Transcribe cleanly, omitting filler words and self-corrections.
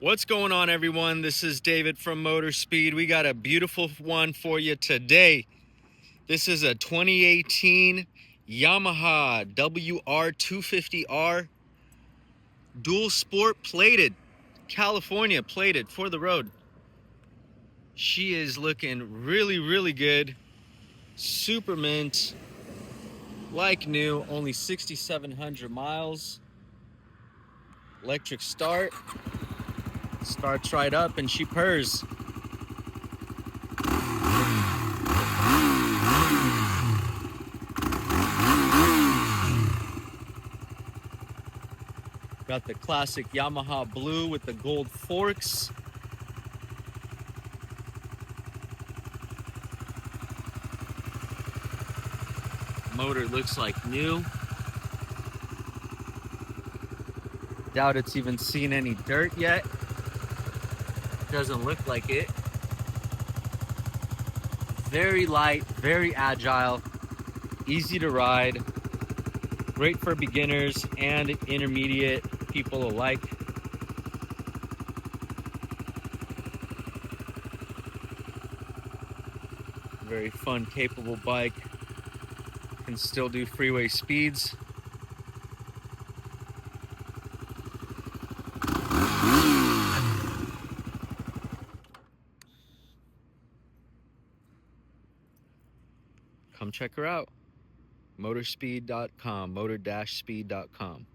What's going on, everyone? This is David from Motor-Speed. We got a beautiful one for you today. This is a 2018 Yamaha WR250R dual sport plated, California plated for the road. She is looking really good, super mint, like new, only 6,700 miles. Electric start, starts right up and she purrs. Got the classic Yamaha blue with the gold forks. Motor looks like new. Doubt it's even seen any dirt yet. Doesn't look like it. Very light, very agile, easy to ride. Great for beginners and intermediate people alike. Very fun, capable bike. Can still do freeway speeds. Come check her out. Motorspeed.com, motor-speed.com.